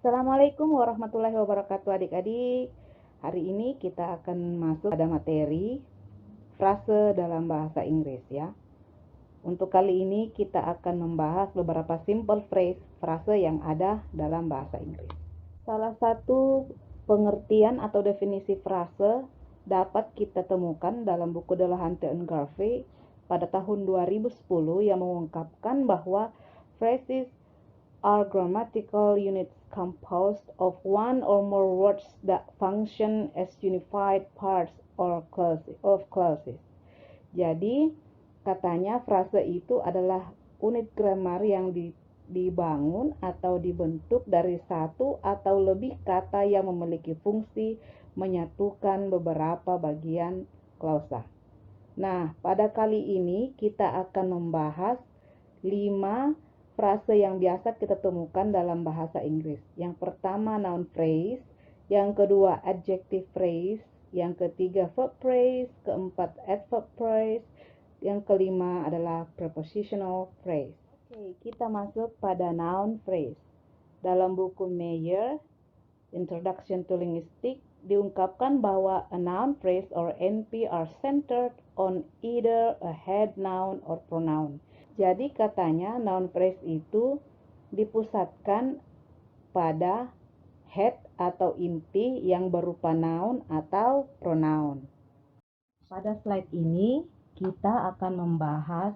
Assalamualaikum warahmatullahi wabarakatuh adik-adik. Hari ini kita akan masuk pada materi frase dalam bahasa Inggris ya. Untuk kali ini kita akan membahas beberapa simple phrase, frase yang ada dalam bahasa Inggris. Salah satu pengertian atau definisi frase dapat kita temukan dalam buku The Hunter and Garvey pada tahun 2010 yang mengungkapkan bahwa phrases are grammatical units composed of one or more words that function as unified parts or clauses. Jadi, katanya frase itu adalah unit grammar yang dibangun atau dibentuk dari satu atau lebih kata yang memiliki fungsi menyatukan beberapa bagian klausa. Nah, pada kali ini kita akan membahas 5 frase yang biasa kita temukan dalam bahasa Inggris. Yang pertama noun phrase, yang kedua adjective phrase, yang ketiga verb phrase, keempat adverb phrase, yang kelima adalah prepositional phrase. Oke, kita masuk pada noun phrase. Dalam buku Meyer, Introduction to Linguistics, diungkapkan bahwa a noun phrase or NP are centered on either a head noun or pronoun. Jadi katanya noun phrase itu dipusatkan pada head atau inti yang berupa noun atau pronoun. Pada slide ini kita akan membahas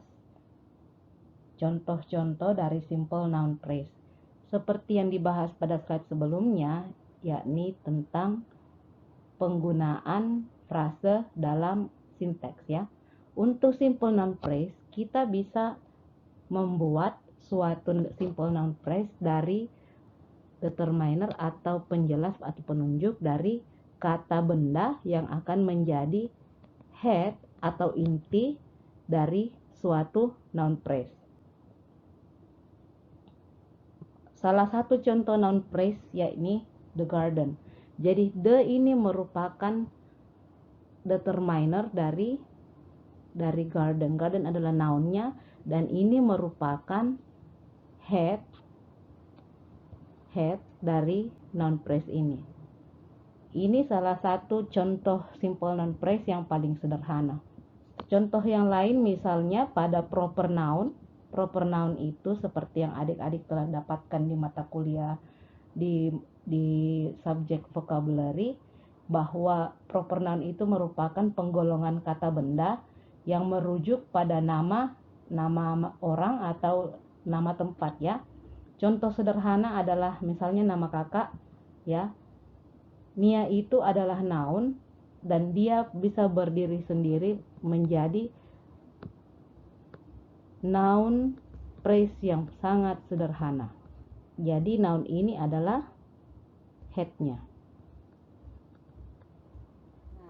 contoh-contoh dari simple noun phrase. Seperti yang dibahas pada slide sebelumnya, yakni tentang penggunaan frase dalam sinteks ya. Untuk simple noun phrase, kita bisa membuat suatu simple noun phrase dari determiner atau penjelas atau penunjuk dari kata benda yang akan menjadi head atau inti dari suatu noun phrase. Salah satu contoh noun phrase yakni the garden. Jadi the ini merupakan determiner dari garden. Garden adalah nounnya dan ini merupakan head dari noun phrase ini. Ini salah satu contoh simple noun phrase yang paling sederhana. Contoh yang lain misalnya pada proper noun. Proper noun itu seperti yang adik-adik telah dapatkan di mata kuliah di subjek vocabulary, bahwa proper noun itu merupakan penggolongan kata benda yang merujuk pada nama orang atau nama tempat ya. Contoh sederhana adalah misalnya nama kakak ya. Mia itu adalah noun dan dia bisa berdiri sendiri menjadi noun phrase yang sangat sederhana. Jadi noun ini adalah head-nya.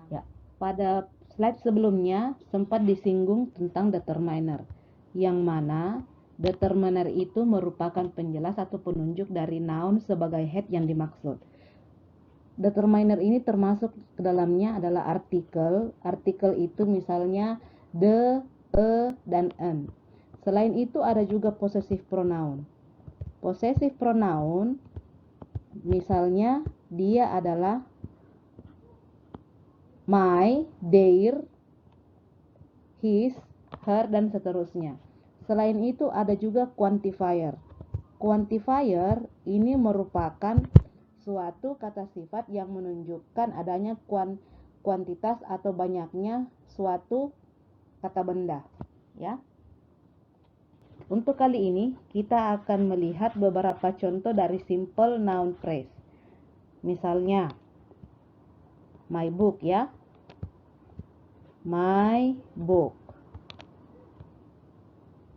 Ya, pada slide sebelumnya sempat disinggung tentang determiner, yang mana determiner itu merupakan penjelas atau penunjuk dari noun sebagai head yang dimaksud. Determiner ini termasuk ke dalamnya adalah artikel. Artikel itu misalnya the, a, dan an. Selain itu ada juga possessive pronoun. Possessive pronoun misalnya dia adalah my, their, his, her, dan seterusnya. Selain itu ada juga quantifier. Quantifier ini merupakan suatu kata sifat yang menunjukkan adanya kuantitas atau banyaknya suatu kata benda ya. Untuk kali ini kita akan melihat beberapa contoh dari simple noun phrase. Misalnya my book ya. My book.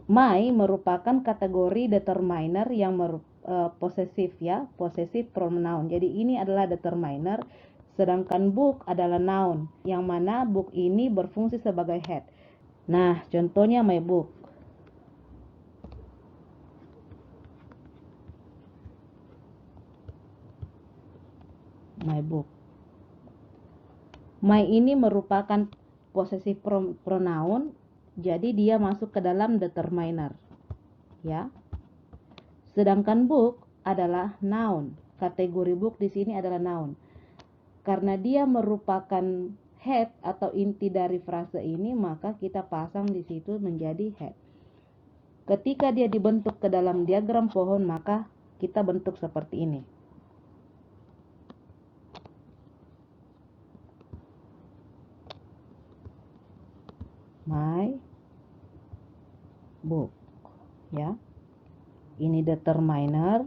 My merupakan kategori determiner yang posesif ya, possessive pronoun. Jadi ini adalah determiner, sedangkan book adalah noun, yang mana book ini berfungsi sebagai head. Nah, contohnya my book. My book. My ini merupakan possessive pronoun, jadi dia masuk ke dalam determiner ya. Sedangkan book adalah noun. kategori book di sini adalah noun. Karena dia merupakan head atau inti dari frase ini, maka kita pasang di situ menjadi head. Ketika dia dibentuk ke dalam diagram pohon, maka kita bentuk seperti ini. My book, ya. Ini determiner,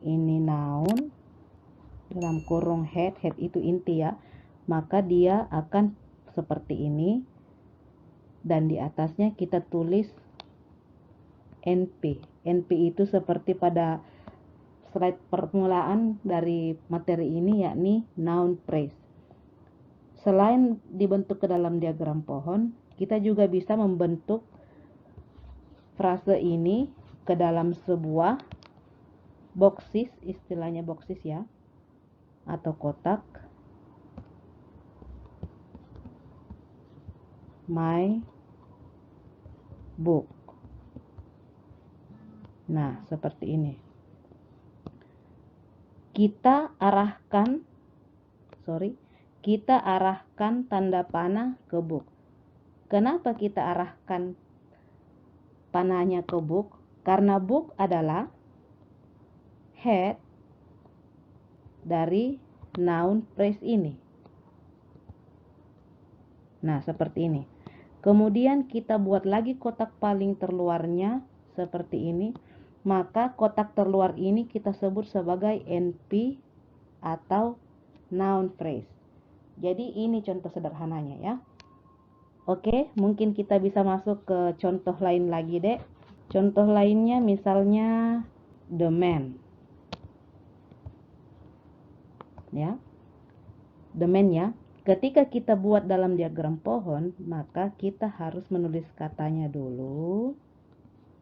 ini noun, dalam kurung head itu inti ya. Maka dia akan seperti ini, dan di atasnya kita tulis NP. NP itu seperti pada slide permulaan dari materi ini, yakni noun phrase. Selain dibentuk ke dalam diagram pohon, kita juga bisa membentuk frase ini ke dalam sebuah boxes, istilahnya boxes ya, atau kotak. My book. Nah, seperti ini. Kita arahkan tanda panah ke book. Kenapa kita arahkan panahnya ke book? Karena book adalah head dari noun phrase ini. Nah, seperti ini. Kemudian kita buat lagi kotak paling terluarnya seperti ini. Maka kotak terluar ini kita sebut sebagai NP atau noun phrase. Jadi ini contoh sederhananya ya. Oke, mungkin kita bisa masuk ke contoh lain lagi dek. Contoh lainnya misalnya the man. Ya. The man ya. Ketika kita buat dalam diagram pohon, maka kita harus menulis katanya dulu.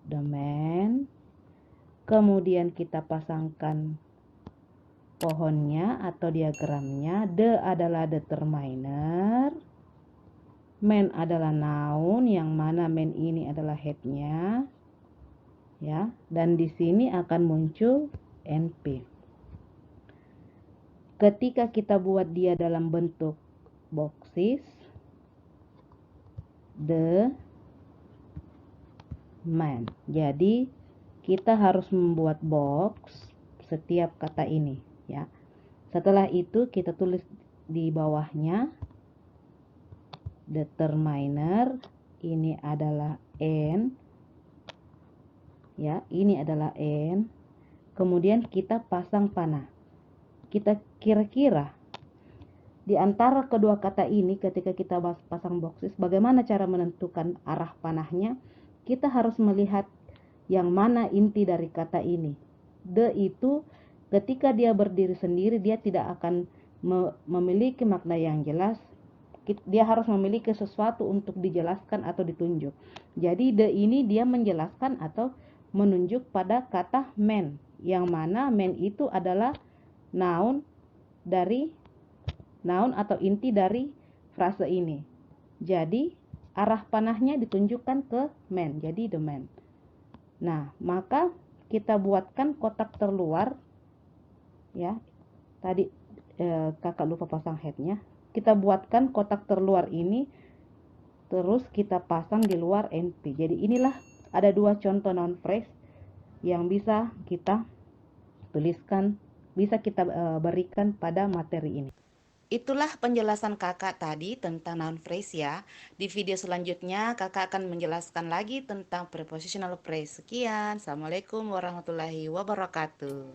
The man. Kemudian kita pasangkan pohonnya atau diagramnya. The adalah determiner, man adalah noun, yang mana man ini adalah headnya, ya. Dan di sini akan muncul NP. Ketika kita buat dia dalam bentuk boxes, the man. Jadi kita harus membuat box setiap kata ini. Ya. Setelah itu kita tulis di bawahnya determiner, ini adalah N. Ya, ini adalah N. Kemudian kita pasang panah. Kita kira-kira di antara kedua kata ini ketika kita pasang boxes, bagaimana cara menentukan arah panahnya? Kita harus melihat yang mana inti dari kata ini. The itu ketika dia berdiri sendiri, dia tidak akan memiliki makna yang jelas. Dia harus memiliki sesuatu untuk dijelaskan atau ditunjuk. Jadi the ini dia menjelaskan atau menunjuk pada kata man, yang mana man itu adalah noun atau inti dari frase ini. Jadi arah panahnya ditunjukkan ke man, jadi the man. Nah, maka kita buatkan kotak terluar. Ya, tadi kakak lupa pasang headnya. Kita buatkan kotak terluar ini, terus kita pasang di luar NP. Jadi inilah ada dua contoh noun phrase yang bisa kita tuliskan, bisa kita berikan pada materi ini. Itulah penjelasan kakak tadi tentang noun phrase ya. Di video selanjutnya kakak akan menjelaskan lagi tentang prepositional phrase. Sekian, Assalamualaikum warahmatullahi wabarakatuh.